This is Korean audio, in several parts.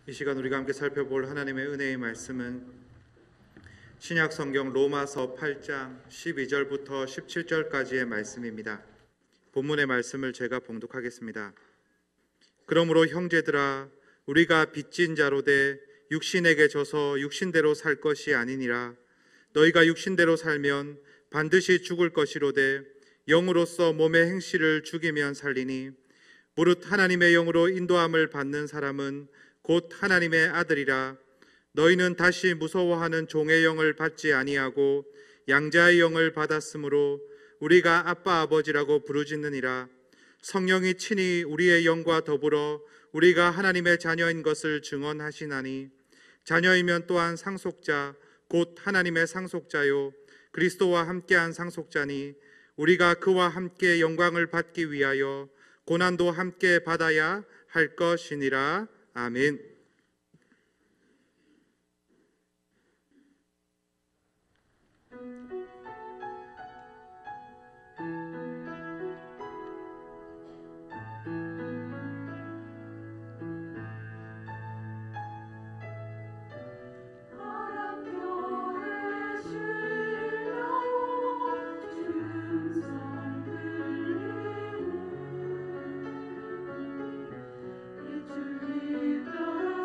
이 시간 우리가 함께 살펴볼 하나님의 은혜의 말씀은 신약 성경 로마서 8장 12절부터 17절까지의 말씀입니다. 본문의 말씀을 제가 봉독하겠습니다. 그러므로 형제들아, 우리가 빚진 자로 돼 육신에게 져서 육신대로 살 것이 아니니라. 너희가 육신대로 살면 반드시 죽을 것이로되 영으로서 몸의 행실을 죽이면 살리니, 무릇 하나님의 영으로 인도함을 받는 사람은 곧 하나님의 아들이라. 너희는 다시 무서워하는 종의 영을 받지 아니하고 양자의 영을 받았으므로 우리가 아빠 아버지라고 부르짖느니라. 성령이 친히 우리의 영과 더불어 우리가 하나님의 자녀인 것을 증언하시나니, 자녀이면 또한 상속자 곧 하나님의 상속자요 그리스도와 함께한 상속자니, 우리가 그와 함께 영광을 받기 위하여 고난도 함께 받아야 할 것이니라. 아멘. Lift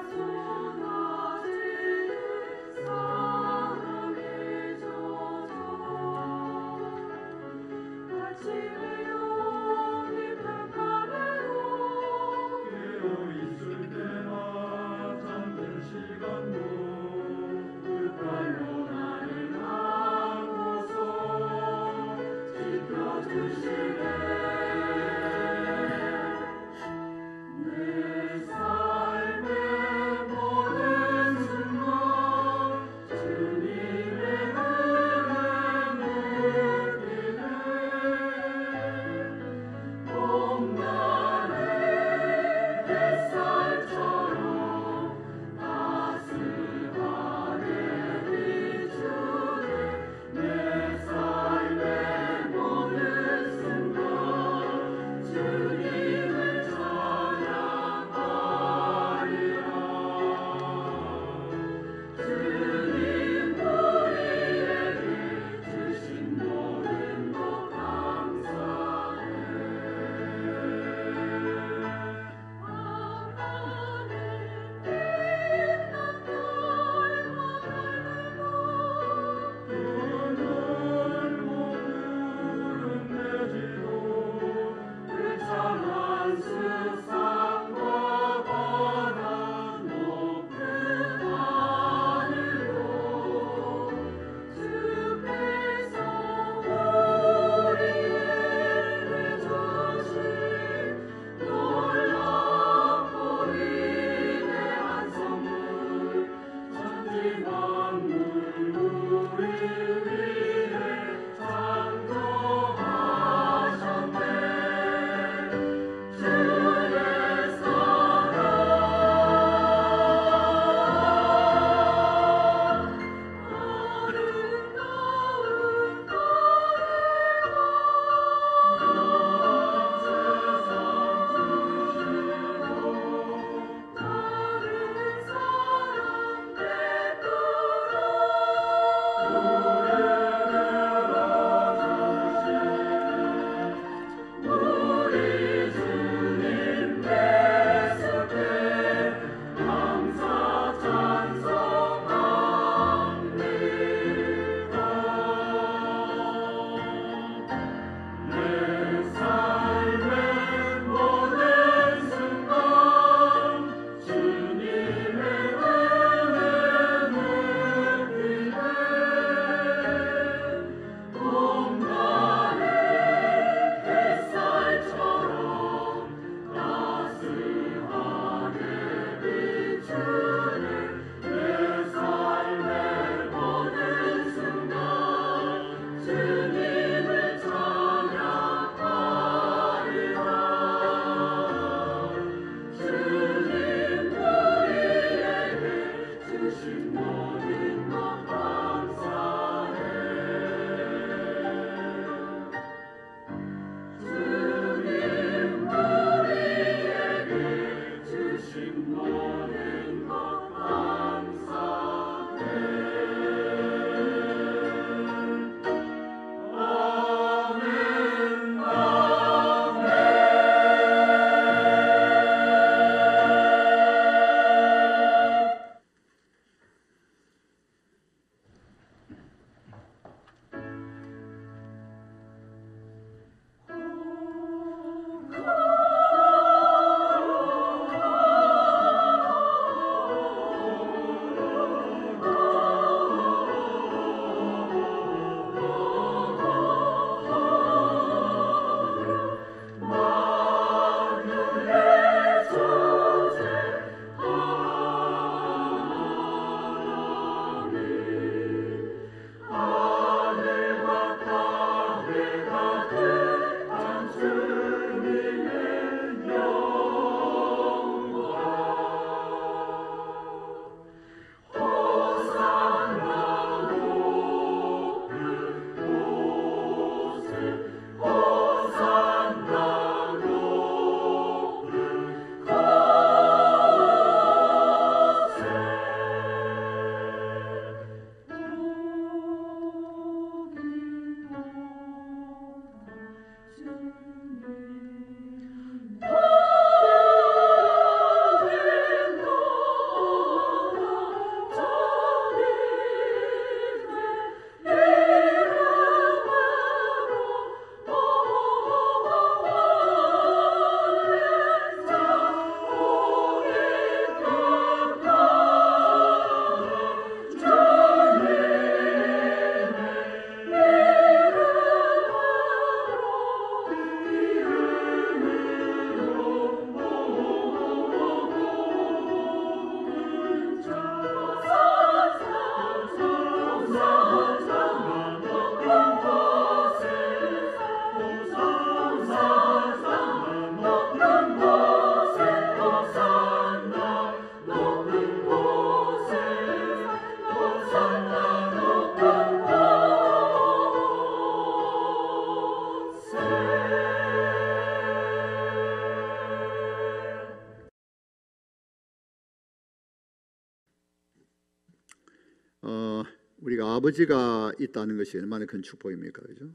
우리가 아버지가 있다는 것이 얼마나 큰 축복입니까, 그죠?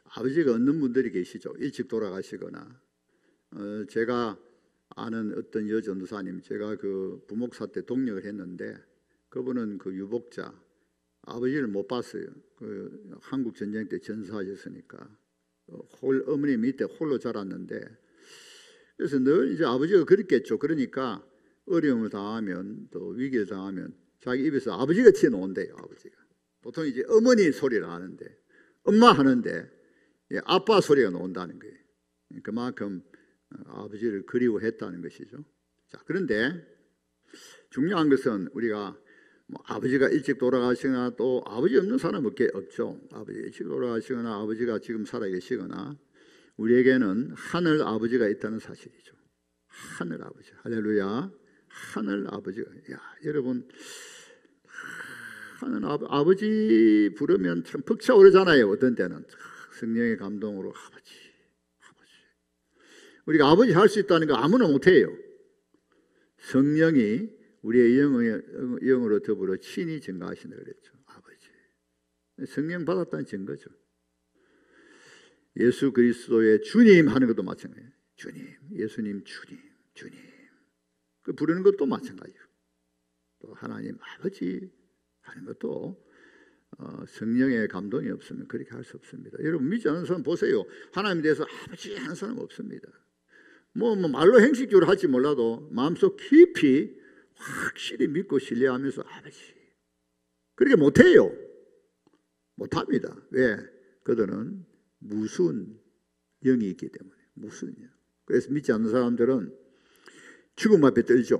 아버지가 없는 분들이 계시죠. 일찍 돌아가시거나. 제가 아는 어떤 여전도사님, 제가 그 부목사 때 동력을 했는데 그분은 그 유복자, 아버지를 못 봤어요. 그 한국 전쟁 때 전사하셨으니까 어머니 밑에 홀로 자랐는데, 그래서 늘 이제 아버지가 그랬겠죠. 그러니까 어려움을 당하면 또 위기를 당하면 자기 입에서 아버지가 튀어나온대요. 아버지가 보통 이제 어머니 소리를 하는데, 엄마 하는데 아빠 소리가 나온다는 거예요. 그만큼 아버지를 그리워했다는 것이죠. 자, 그런데 중요한 것은 우리가 아버지가 일찍 돌아가시거나 또 아버지 없는 사람 없죠. 아버지 일찍 돌아가시거나 아버지가 지금 살아계시거나 우리에게는 하늘 아버지가 있다는 사실이죠. 하늘 아버지, 할렐루야. 하늘 아버지가, 야, 여러분, 하늘 아버지 부르면 참 벅차오르잖아요. 어떤 때는 성령의 감동으로 아버지. 우리가 아버지 할 수 있다는 거 아무나 못해요. 성령이 우리의 영으로 더불어 친히 증가하신다 그랬죠. 아버지. 성령 받았다는 증거죠. 예수 그리스도의 주님 하는 것도 마찬가지예요. 주님, 예수님 주님. 그 부르는 것도 마찬가지예요. 또 하나님 아버지 하는 것도 성령의 감동이 없으면 그렇게 할 수 없습니다. 여러분 믿지 않는 사람 보세요. 하나님에 대해서 아버지 하는 사람 없습니다. 뭐 말로 행식적으로 할지 몰라도 마음속 깊이 확실히 믿고 신뢰하면서 아버지 그렇게 못해요. 못합니다. 왜? 그들은 무슨 영이 있기 때문에. 무슨 영. 그래서 믿지 않는 사람들은 죽음 앞에 떨죠.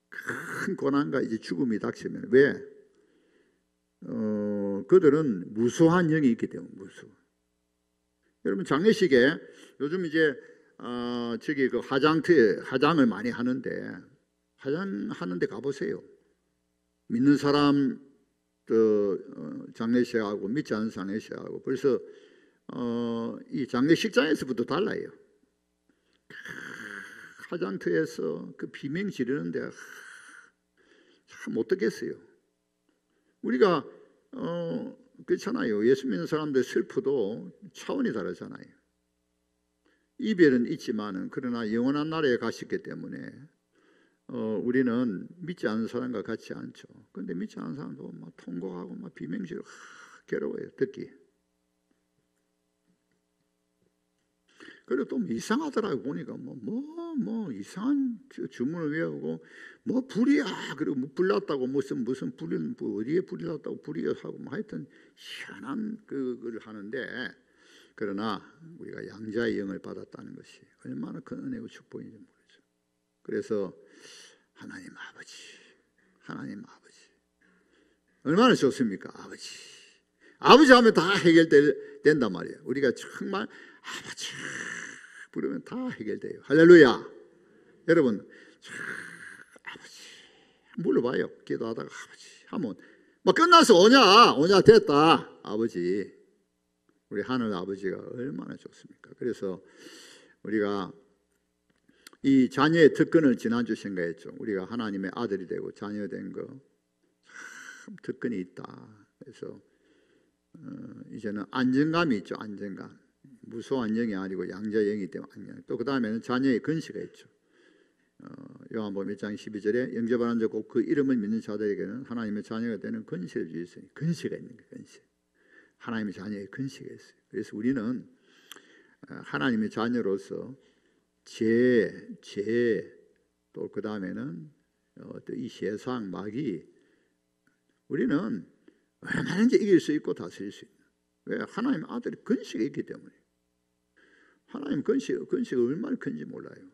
큰 고난과 이제 죽음이 닥치면. 왜? 그들은 무수한 영이 있기 때문에. 여러분 장례식에 요즘 이제 저기 그 화장을 많이 하는데, 화장하는데 가보세요. 믿는 사람 장례식하고 믿지 않는 장례식하고 벌써 이 장례식장에서부터 달라요. 화장터에서 그 비명 지르는데 참 어떻겠어요. 우리가 그렇잖아요. 예수 믿는 사람들 슬퍼도 차원이 다르잖아요. 이별은 있지만은 그러나 영원한 나라에 가셨기 때문에 우리는 믿지 않는 사람과 같지 않죠. 그런데 믿지 않는 사람도 막 통곡하고 막 비명지르고 괴로워요. 듣기. 그리고 또 이상하더라고 보니까 뭐 이상한 주문을 외우고 뭐 불이야 그리고 뭐 불났다고 무슨 불은 뭐 어디에 불이 났다고 불이야 하고 뭐 하여튼 희한한 그걸 하는데, 그러나 우리가 양자의 영을 받았다는 것이 얼마나 큰 은혜고 축복인지 모르죠. 그래서 하나님 아버지 얼마나 좋습니까? 아버지 하면 다 해결된단 말이에요. 우리가 정말 아버지 부르면 다 해결돼요. 할렐루야. 여러분 아버지 물어봐요. 기도하다가 아버지 하면 막 끝나서 오냐 됐다. 아버지, 우리 하늘 아버지가 얼마나 좋습니까? 그래서 우리가 이 자녀의 특권을 지난주 생각했죠. 우리가 하나님의 아들이 되고 자녀 된 거 참 특권이 있다. 그래서 이제는 안정감이 있죠. 안정감. 무소한 영이 아니고 양자 영이기 때문에 안정. 또 그 다음에는 자녀의 근시가 있죠. 요한복음 1장 12절에 영접하는 자 곧 그 이름을 믿는 자들에게는 하나님의 자녀가 되는 근시를 주셨으니, 근시가 있는 거예요. 근시. 하나님의 자녀의 근시가 있어요. 그래서 우리는 하나님의 자녀로서 또 그 다음에는 또 이 세상 마귀, 우리는 얼마든지 이길 수 있고 다스릴 수 있는. 왜? 하나님 아들이 근시가 있기 때문에. 하나님 근시가 얼마나 큰지 몰라요.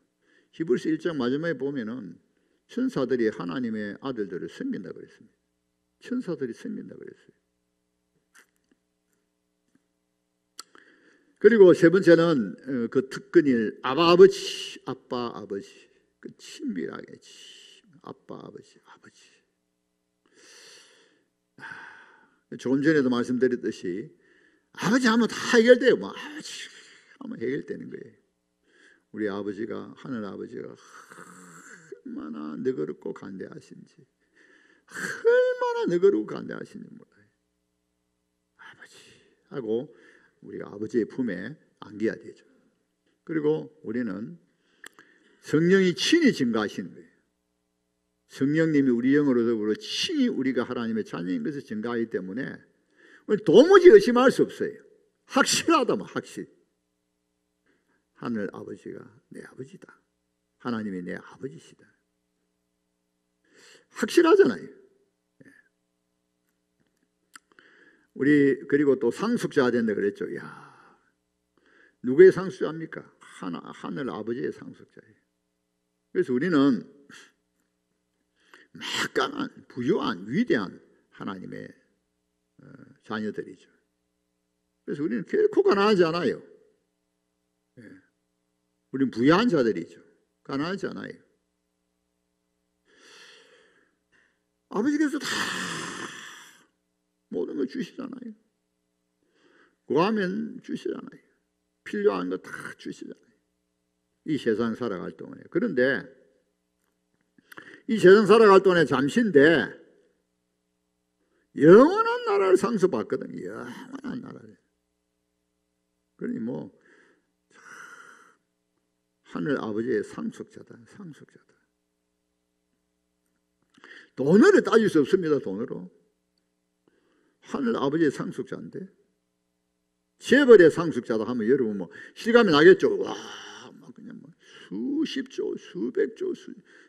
히브리서 1장 마지막에 보면은 천사들이 하나님의 아들들을 섬긴다 그랬습니다. 천사들이 섬긴다 그랬어요. 그리고 세 번째는 그 특권일 아빠 아버지 그 친밀하게 아빠 아버지. 조금 전에도 말씀드렸듯이 아버지 하면 다 해결돼요. 뭐 아버지 하면 해결되는 거예요. 우리 아버지가, 하늘 아버지가 얼마나 너그럽고 간대하신지, 얼마나 너그러고 간대하시는지 몰라요. 아버지 하고 우리가 아버지의 품에 안겨야 되죠. 그리고 우리는 성령이 친히 증거하시는 거예요. 성령님이 우리 영으로 더불어 친히 우리가 하나님의 자녀인 것을 증거하기 때문에 도무지 의심할 수 없어요. 확실하다면 확실. 하늘 아버지가 내 아버지다. 하나님이 내 아버지시다. 확실하잖아요. 우리 그리고 또 상속자가 된다 그랬죠. 야, 누구의 상속자입니까? 하늘 아버지의 상속자예요. 그래서 우리는 막강한 부유한 위대한 하나님의 자녀들이죠. 그래서 우리는 결코 가난하지 않아요. 우리는 부유한 자들이죠. 가난하지 않아요. 아버지께서 다 모든 걸 주시잖아요. 구하면 주시잖아요. 필요한 거 다 주시잖아요. 이 세상 살아갈 동안에. 그런데 이 세상 살아갈 동안에 잠시인데 영원한 나라를 상속받거든요. 영원한 나라를. 그러니 뭐 하늘 아버지의 상속자다. 상속자다. 돈으로 따질 수 없습니다. 돈으로. 하늘 아버지의 상속자인데 재벌의 상속자다 하면 여러분 뭐 실감이 나겠죠. 와, 막 그냥 뭐 수십조, 수백조,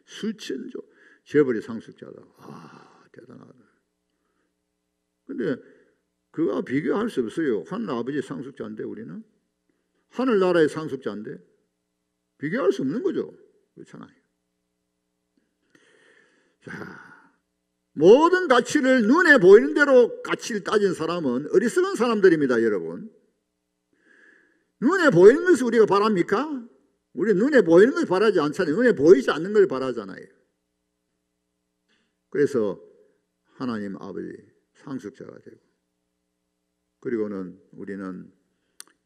수천조 재벌의 상속자다. 와, 대단하다. 근데 그거와 비교할 수 없어요. 하늘 아버지의 상속자인데 우리는 하늘나라의 상속자인데 비교할 수 없는 거죠. 그렇잖아요. 자, 모든 가치를 눈에 보이는 대로 가치를 따진 사람은 어리석은 사람들입니다, 여러분. 눈에 보이는 것을 우리가 바랍니까? 우리 눈에 보이는 걸 바라지 않잖아요. 눈에 보이지 않는 걸 바라잖아요. 그래서 하나님 아버지 상속자가 되고, 그리고는 우리는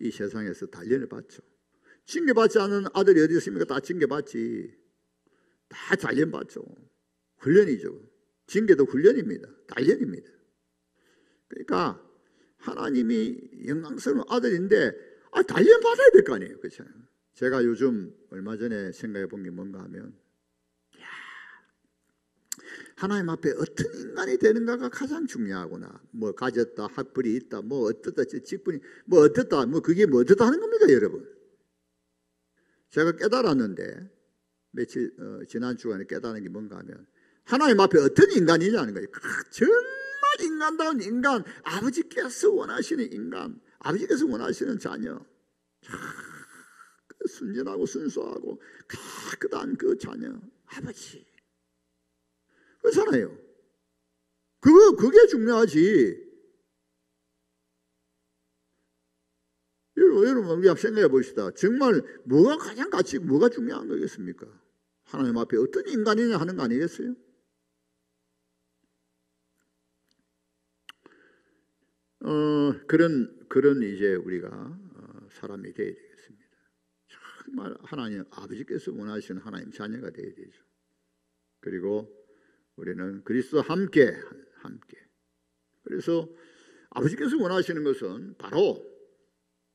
이 세상에서 단련을 받죠. 징계받지 않은 아들이 어디 있습니까? 다 징계받지. 다 단련받죠. 훈련이죠. 징계도 훈련입니다. 단련입니다. 그러니까 하나님이 영광스러운 아들인데 단련받아야 될 거 아니에요. 그렇죠? 제가 요즘 얼마 전에 생각해 본 게 뭔가 하면 하나님 앞에 어떤 인간이 되는가가 가장 중요하구나. 뭐 가졌다, 학벌이 있다, 뭐 어떻다, 직분이 뭐 어떻다, 뭐 그게 뭐 어떻다 하는 겁니까, 여러분? 제가 깨달았는데 며칠 지난 주간에 깨달은 게 뭔가 하면 하나님 앞에 어떤 인간이냐는 거예요. 정말 인간다운 인간, 아버지께서 원하시는 인간, 아버지께서 원하시는 자녀, 순진하고 순수하고 깨끗한 그 자녀, 아버지. 그렇잖아요. 그게 중요하지. 여러분 우리 한번 생각해 봅시다. 정말 뭐가 가장 가치, 뭐가 중요한 거겠습니까? 하나님 앞에 어떤 인간이냐 하는 거 아니겠어요? 그런 이제 우리가 사람이 되어야 되겠습니다. 정말 하나님 아버지께서 원하시는 하나님 자녀가 되어야 되죠. 그리고 우리는 그리스도와 함께. 그래서 아버지께서 원하시는 것은 바로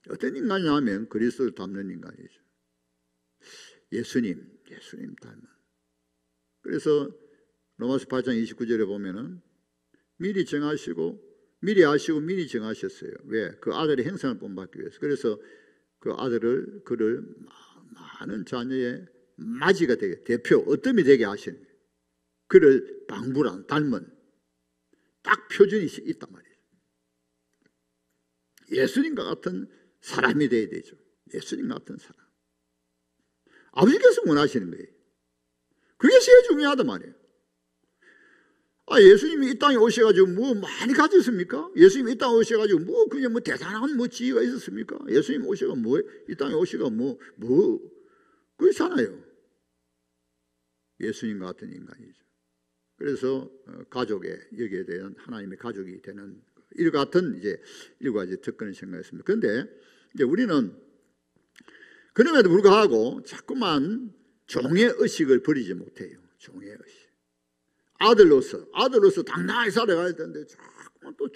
어떤 인간이냐 하면 그리스도를 닮는 인간이죠. 예수님 닮은. 그래서 로마서 8장 29절에 보면은 미리 정하시고 미리 아시고 미리 정하셨어요. 왜? 그 아들의 행상을 본받기 위해서. 그래서 그 아들을 그를 많은 자녀의 맞이가 되게 대표 어뜸이 되게 하신 그를 방불한 닮은 딱 표준이 있단 말이에요. 예수님과 같은 사람이 되어야 되죠. 예수님 같은 사람. 아버지께서 원하시는 거예요. 그게 제일 중요하단 말이에요. 예수님이 이 땅에 오셔가지고 뭐 많이 가졌습니까? 예수님이 이 땅에 오셔가지고 뭐 그냥 뭐 대단한 뭐 지혜가 있었습니까? 예수님 오셔가 뭐 이 땅에 오셔가 뭐 그렇잖아요. 예수님 같은 인간이죠. 그래서 가족에 여기에 대한 하나님의 가족이 되는 이 같은 이제 일곱 가지 특권을 생각했습니다. 그런데 이제 우리는 그럼에도 불구하고 자꾸만 종의 의식을 버리지 못해요. 종의 의식. 아들로서 당당하게 살아가야 되는데 자꾸만 또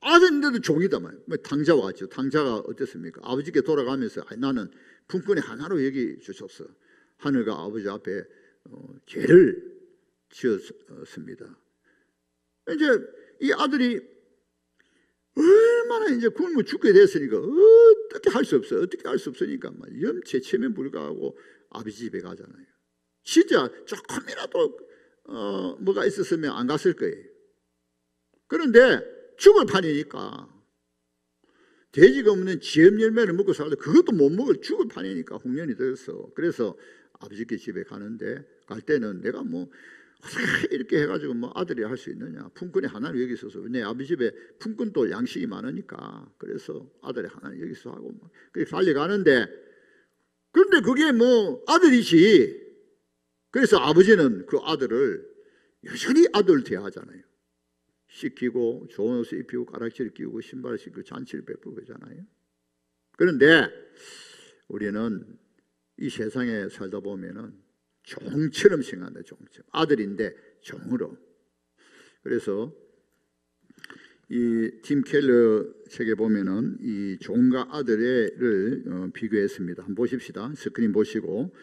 아들인데도 종이다 말이에요. 탕자와 같죠. 탕자가 어땠습니까? 아버지께 돌아가면서 나는 품꾼이 하나로 여기 주셨어. 하늘과 아버지 앞에 죄를 지었습니다. 이제 이 아들이 얼마나 이제 굶어 죽게 됐으니까 어떻게 할 수 없으니까 염체체면 불구하고 아버지 집에 가잖아요. 진짜 조금이라도 뭐가 있었으면 안 갔을 거예요. 그런데 죽을 판이니까 돼지가 없는 지엽 열매를 먹고 살는데 그것도 못 먹을 죽을 판이니까 홍련이 들었어. 그래서 아버지께 집에 가는데 갈 때는 내가 이렇게 해가지고 아들이 할 수 있느냐. 품꾼이 하나는 여기 있어서 내 아버지 집에 품꾼도 양식이 많으니까 그래서 아들이 하나는 여기서 하고 그렇게 달려가는데 그런데 그게 아들이지. 그래서 아버지는 그 아들을 여전히 아들 대하잖아요. 씻기고 좋은 옷을 입히고 가락지를 끼우고 신발을 신고 잔치를 베푸고 그러잖아요. 그런데 우리는 이 세상에 살다 보면은 종처럼 생각한다. 종처럼. 아들인데 종으로. 그래서 이 팀 켈러 책에 보면은 이 종과 아들을 비교했습니다. 한번 보십시다. 스크린 보시고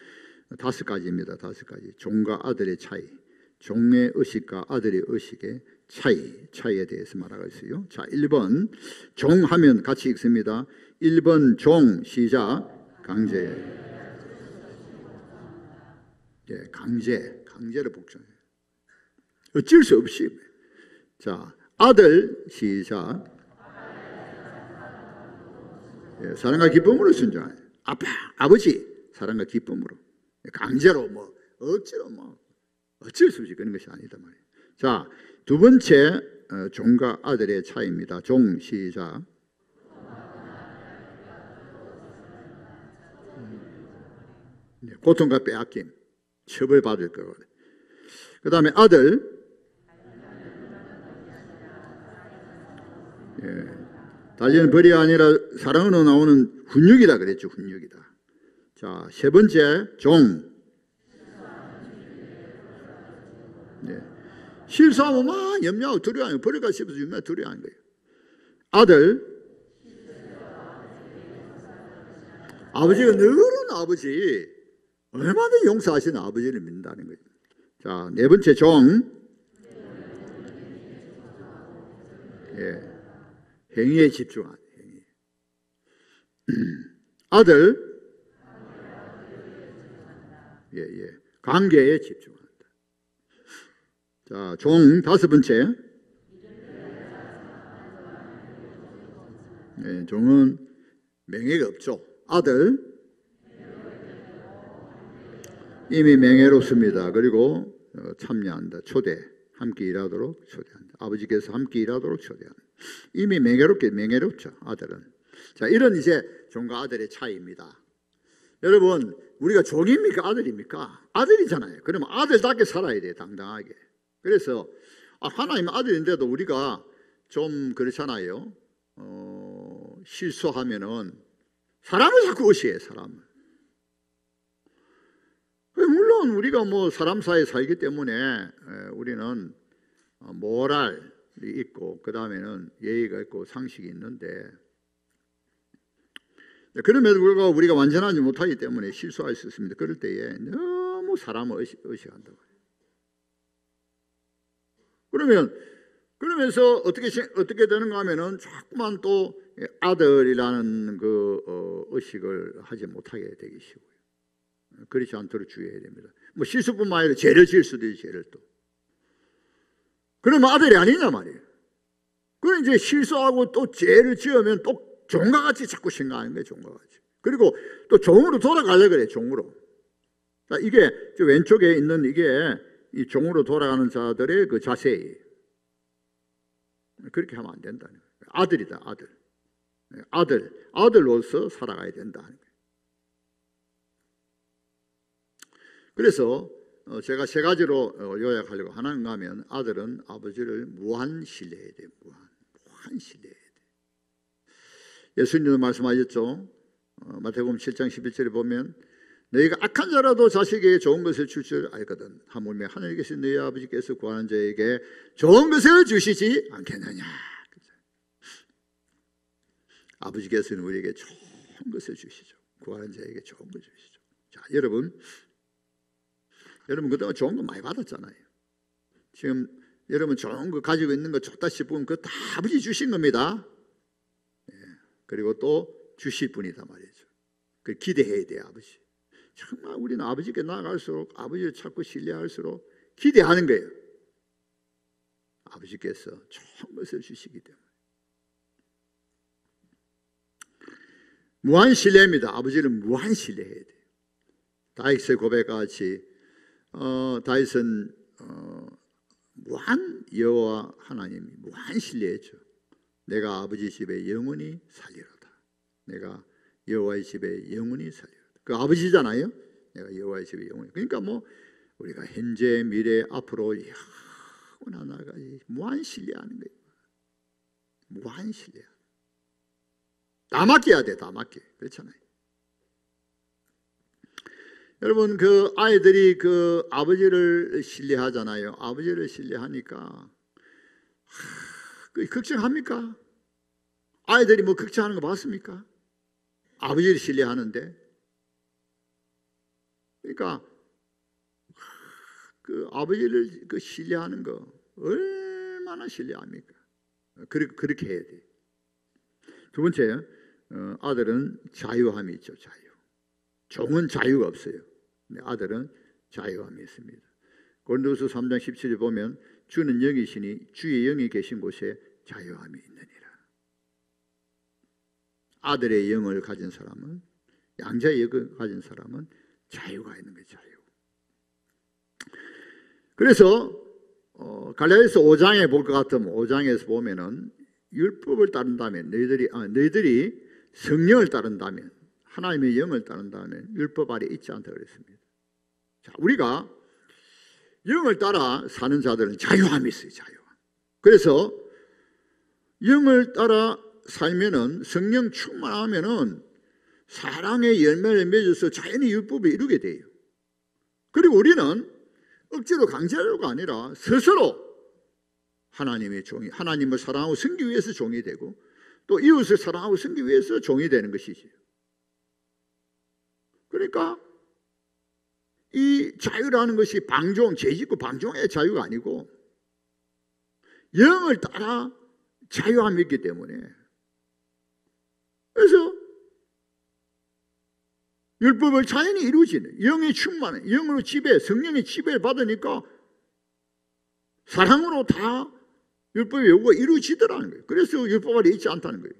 5가지입니다. 5가지. 종과 아들의 차이. 종의 의식과 아들의 의식의 차이에 대해서 말하고 있어요. 자, 1번 종 하면 같이 읽습니다. 1번 종 시작. 강제. 강제를 복종해요. 어쩔 수 없이. 자, 아들 시작. 사랑과 기쁨으로 순종해요. 아버지 사랑과 기쁨으로. 강제로 억지로 어쩔 수 없이 그런 것이 아니다 말이에요. 자, 2번째 종과 아들의 차이입니다. 종 시작. 고통과 빼앗김, 처벌받을 거거든. 그 다음에 아들, 달리는 벌이 아니라 사랑으로 나오는 훈육이다 그랬죠. 훈육이다. 자, 3번째 종. 실수하면 막 염려하고 두려워하는 벌을까 싶어서 얼마나 두려워하는 거예요. 아들, 아버지가 늘은 아버지, 얼마나 용서하시는 아버지를 믿는다는 거예요. 자, 4번째 종. 행위에 집중하는 행위. 아들, 관계에 집중한다. 자, 종 5번째. 종은 명예가 없죠. 아들, 이미 명예롭습니다. 그리고 참여한다. 함께 일하도록 초대한다. 아버지께서 함께 일하도록 초대한다. 이미 명예롭죠. 아들은. 자, 이런 이제 종과 아들의 차이입니다. 여러분, 우리가 종입니까? 아들입니까? 아들이잖아요. 그러면 아들답게 살아야 돼요. 당당하게. 그래서 하나님의 아들인데도 우리가 좀 그렇잖아요. 실수하면은 사람을 자꾸 의시해. 사람을. 물론 우리가 사람 사이에 살기 때문에 우리는 모랄이 있고 그 다음에는 예의가 있고 상식이 있는데 그럼에도 불구하고 우리가 완전하지 못하기 때문에 실수할 수 있습니다. 그럴 때에 너무 사람을 의식한다고. 그러면서 어떻게 되는가 하면은 자꾸만 또 아들이라는 그 의식을 하지 못하게 되기 쉬워요. 그렇지 않도록 주의해야 됩니다. 실수뿐만 아니라 죄를 지을 수도 있어요. 죄를 또. 그러면 아들이 아니냐 말이에요. 그럼 이제 실수하고 또 죄를 지으면 또 종과 같이 자꾸 생각하는 거예요. 종과 같이. 그리고 또 종으로 돌아가려고 그래요. 종으로. 자, 이게 저 왼쪽에 있는 이게 이 종으로 돌아가는 자들의 그 자세예요. 그렇게 하면 안 된다는 거예요. 아들이다. 아들로서 살아가야 된다는 거예요. 그래서 제가 3가지로 요약하려고 하는가 하면 아들은 아버지를 무한 신뢰해야 돼요. 무한 신뢰해야 돼요. 예수님도 말씀하셨죠. 마태복음 7장 11절에 보면 너희가 악한 자라도 자식에게 좋은 것을 줄 줄 알거든. 하물며 하늘에 계신 너희 아버지께서 구하는 자에게 좋은 것을 주시지 않겠느냐. 아버지께서는 우리에게 좋은 것을 주시죠. 구하는 자에게 좋은 것을 주시죠. 자, 여러분 그동안 좋은 거 많이 받았잖아요. 지금 여러분 좋은 거 가지고 있는 거 좋다 싶으면 그거 다 아버지 주신 겁니다. 그리고 또 주실 분이다 말이죠. 그 기대해야 돼요. 아버지. 정말 우리는 아버지께 나아갈수록 아버지를 찾고 신뢰할수록 기대하는 거예요. 아버지께서 좋은 것을 주시기 때문에. 무한 신뢰입니다. 아버지를 무한 신뢰해야 돼요. 다윗의 고백같이 다윗은 무한 여호와 하나님이 무한 신뢰했죠. 내가 아버지 집에 영원히 살리로다. 내가 여호와의 집에 영원히 살리로다. 그 아버지잖아요. 내가 여호와의 집에 영원히. 그러니까 뭐 우리가 현재, 미래, 앞으로 영원하나까지 무한 신뢰하는 거예요. 무한 신뢰. 다 맡겨야 돼. 다 맡겨. 그렇잖아요. 여러분 그 아이들이 그 아버지를 신뢰하잖아요. 아버지를 신뢰하니까 걱정합니까? 아이들이 뭐 걱정하는 거 봤습니까? 아버지를 신뢰하는데. 그러니까 그 아버지를 그 신뢰하는 거 얼마나 신뢰합니까? 그렇게 해야 돼요. 두 번째, 아들은 자유함이 있죠. 자유. 종은 자유가 없어요. 근데 아들은 자유함이 있습니다. 고린도후서 3장 17절 보면 주는 영이시니 주의 영이 계신 곳에 자유함이 있느니라. 아들의 영을 가진 사람은, 양자의 영을 가진 사람은 자유가 있는 거예요. 자유. 그래서 갈라디아서 5장에 볼 것 같으면 5장에서 보면은 율법을 따른다면 너희들이 성령을 따른다면 하나님의 영을 따른다면 율법 아래 있지 않다 그랬습니다. 자, 우리가 영을 따라 사는 자들은 자유함이 있어요. 자유함. 그래서 영을 따라 살면은 성령 충만하면은 사랑의 열매를 맺어서 자연히 율법을 이루게 돼요. 그리고 우리는 억지로 강제로가 아니라 스스로 하나님의 종이, 하나님을 사랑하고 섬기기 위해서 종이 되고 또 이웃을 사랑하고 섬기기 위해서 종이 되는 것이지요. 그러니까 이 자유라는 것이 방종, 죄짓고 방종의 자유가 아니고 영을 따라 자유함이 있기 때문에, 그래서 율법을 자연히 이루어지는 영의 충만해, 영으로 지배, 성령의 지배를 받으니까 사랑으로 다 율법의 요구가 이루어지더라는 거예요. 그래서 율법 아래 있지 않다는 거예요.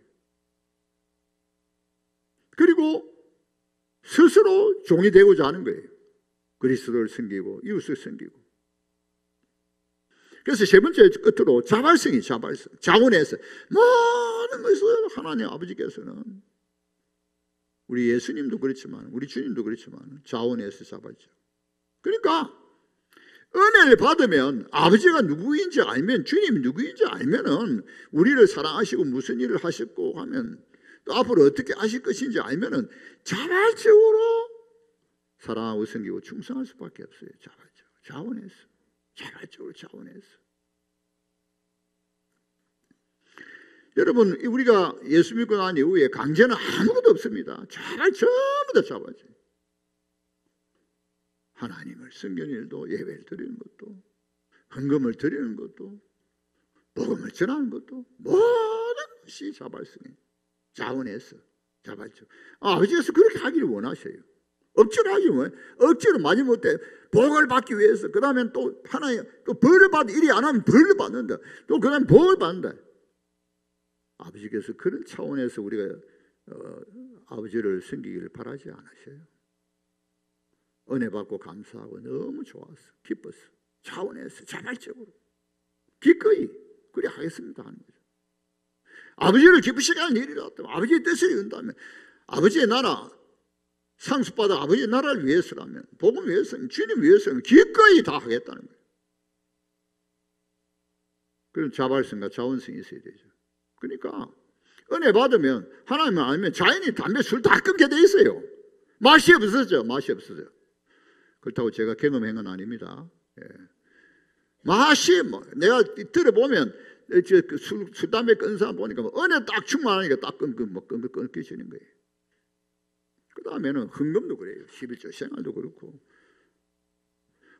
그리고 스스로 종이 되고자 하는 거예요. 그리스도를 섬기고 이웃을 섬기고. 그래서 세 번째 끝으로 자발성이 자발성. 자원에서 모든 것을 하나님 아버지께서는, 우리 예수님도 그렇지만 우리 주님도 그렇지만 자원에서 자발적. 그러니까 은혜를 받으면 아버지가 누구인지 알면, 주님이 누구인지 알면은 우리를 사랑하시고 무슨 일을 하셨고 하면 또 앞으로 어떻게 하실 것인지 알면은 자발적으로 사랑하고 섬기고 충성할 수밖에 없어요. 자발적으로, 자원해서, 자발적으로 자원해서. 여러분, 우리가 예수 믿고 난 이후에 강제는 아무것도 없습니다. 전부 다 자발적. 하나님을 섬기는 일도, 예배를 드리는 것도, 헌금을 드리는 것도, 복음을 전하는 것도 모든 것이 자발성이에요. 자원해서, 자발적. 아버지께서 그렇게 하기를 원하셔요. 억지로 하지 뭐, 억지로 마지못해 복을 받기 위해서. 그 다음에 또 하나님 또 벌을 받, 일이 안 하면 벌을 받는다. 또 그 다음에 복을 받는다. 아버지께서 그런 차원에서 우리가 아버지를 섬기기를 바라지 않으셔요. 은혜 받고 감사하고 너무 좋았어, 기뻤어. 차원에서 자발적으로 기꺼이 그래 하겠습니다 하는 거죠. 아버지를 기쁘시게 하는 일이라. 아버지의 뜻을 이룬다면, 아버지의 나라 상속받아 아버지의 나라를 위해서라면, 복음 위해서라면, 주님 위해서라면 기꺼이 다 하겠다는 거예요. 그런 자발성과 자원성이 있어야 되죠. 그러니까 은혜 받으면, 하나님을 알면 자연히 담배 술 다 끊게 돼 있어요. 맛이 없어져. 그렇다고 제가 경험한 건 아닙니다. 예. 맛이 뭐 내가 들어보면 술 담배 끊는 사람 보니까 은혜 딱 충만하니까 딱 끊기시는 거예요. 그 다음에는 헌금도 그래요. 11조 생활도 그렇고.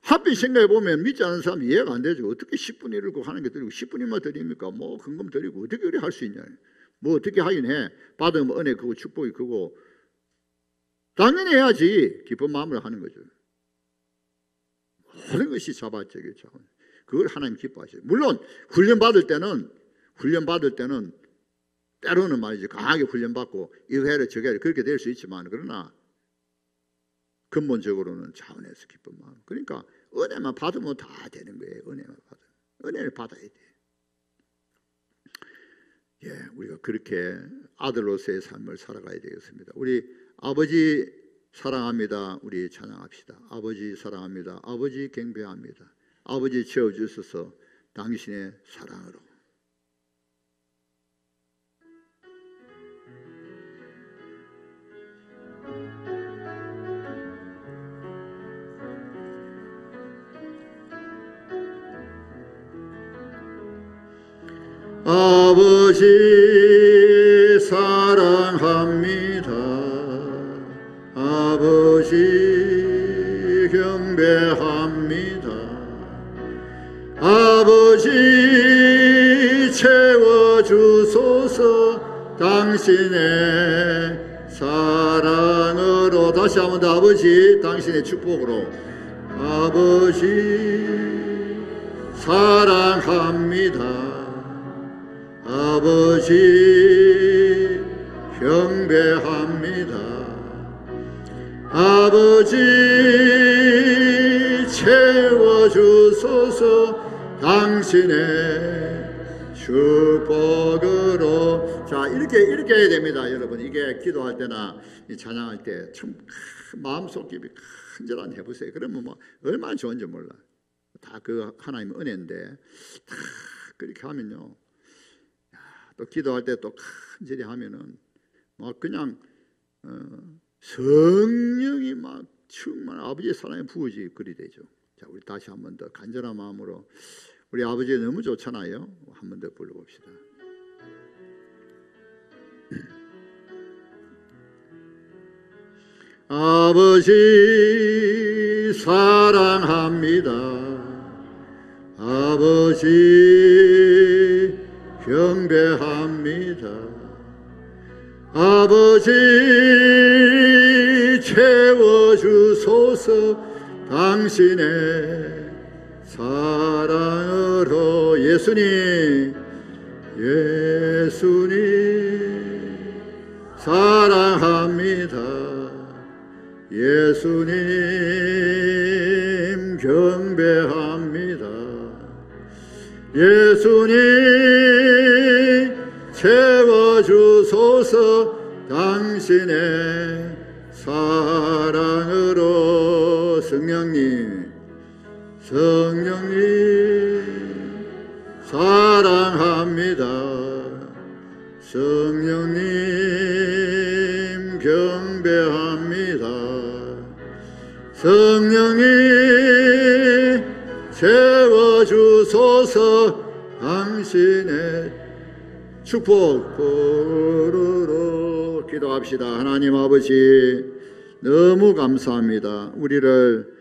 하필 생각해 보면 믿지 않는 사람 이해가 안 되죠. 어떻게 10분의 1을 하는 게 드리고 10분의 1만 드립니까? 뭐 헌금 드리고 어떻게 그래 할 수 있냐. 뭐 어떻게 하긴 해. 받으면 은혜 크고 축복이 크고 당연히 해야지. 기쁜 마음으로 하는 거죠. 모든 것이 자발적이에요. 그걸 하나님 기뻐하셔요. 물론 훈련 받을 때는 때로는 말이지 강하게 훈련받고 이거 해라 저거 해라 그렇게 될 수 있지만 그러나 근본적으로는 차원에서 기쁜 마음. 그러니까 은혜만 받으면 다 되는 거예요. 은혜를 받아야 돼. 예, 우리가 그렇게 아들로서의 삶을 살아가야 되겠습니다. 우리 아버지 사랑합니다. 우리 찬양합시다. 아버지 사랑합니다. 아버지 경배합니다. 아버지 채워주셔서 당신의 사랑으로. 아버지 사랑합니다. 아버지 경배합니다. 아버지 채워주소서 당신의 사랑으로. 다시 한번 더 아버지 당신의 축복으로. 아버지 사랑합니다. 아버지 경배합니다. 아버지 채워주소서 당신의 축복으로. 자, 이렇게 해야 됩니다. 여러분, 이게 기도할 때나 찬양할 때 참 마음속 깊이 간절한 해보세요. 그러면 뭐 얼마나 좋은지 몰라. 다 그 하나님의 은혜인데 다 그렇게 하면요, 또 기도할 때 또 간절히 하면은 막 그냥 성령이 막 충만한 아버지의 사랑이 부어지 그리 되죠. 자, 우리 다시 한 번 더 간절한 마음으로. 우리 아버지 너무 좋잖아요. 한 번 더 불러봅시다. 아버지 사랑합니다. 아버지 경배합니다. 아버지 채워주소서 당신의 사랑으로. 예수님 사랑합니다. 예수님 경배합니다. 예수님 채워주소서 당신의 사랑으로. 성령님 사랑합니다. 성령님 경배합니다. 성령님 채워주소서 당신의 축복으로. 기도합시다. 하나님 아버지 너무 감사합니다. 우리를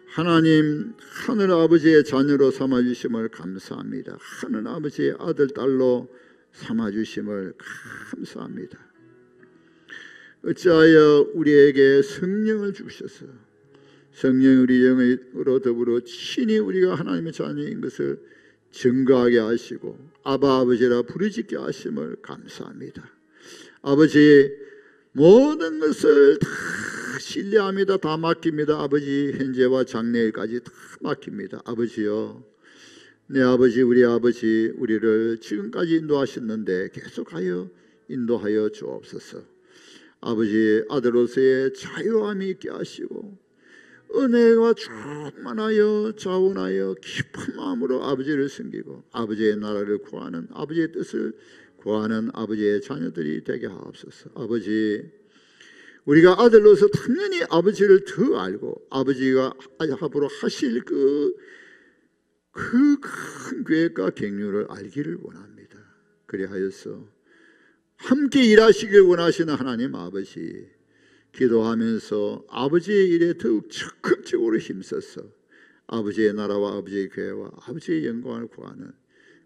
하나님 하늘 아버지의 자녀로 삼아주심을 감사합니다. 하늘 아버지의 아들 딸로 삼아주심을 감사합니다. 어찌하여 우리에게 성령을 주셔서 성령 우리 영으로 더불어 친히 우리가 하나님의 자녀인 것을 증거하게 하시고 아바 아버지라 부르짖게 하심을 감사합니다. 아버지 모든 것을 다 신뢰합니다. 다 맡깁니다. 아버지 현재와 장래일까지 다 맡깁니다. 아버지요, 내 아버지 우리 아버지 우리를 지금까지 인도하셨는데 계속하여 인도하여 주옵소서. 아버지 아들로서의 자유함이 있게 하시고 은혜가 충만하여 자원하여 깊은 마음으로 아버지를 섬기고 아버지의 나라를 구하는 아버지의 뜻을 구하는 아버지의 자녀들이 되게 하옵소서. 아버지 우리가 아들로서 당연히 아버지를 더 알고 아버지가 앞으로 하실 그 큰 계획과 경륜을 알기를 원합니다. 그리하여서 함께 일하시길 원하시는 하나님 아버지, 기도하면서 아버지의 일에 더욱 적극적으로 힘써서 아버지의 나라와 아버지의 교회와 아버지의 영광을 구하는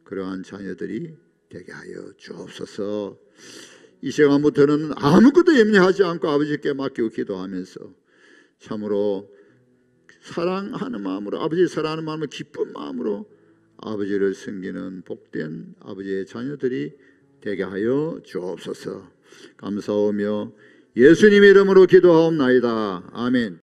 그러한 자녀들이 되게 하여 주옵소서. 이 시간부터는 아무것도 염려하지 않고 아버지께 맡기고 기도하면서 참으로 사랑하는 마음으로, 아버지를 사랑하는 마음으로, 기쁜 마음으로 아버지를 섬기는 복된 아버지의 자녀들이 되게 하여 주옵소서. 감사하며 예수님의 이름으로 기도하옵나이다. 아멘.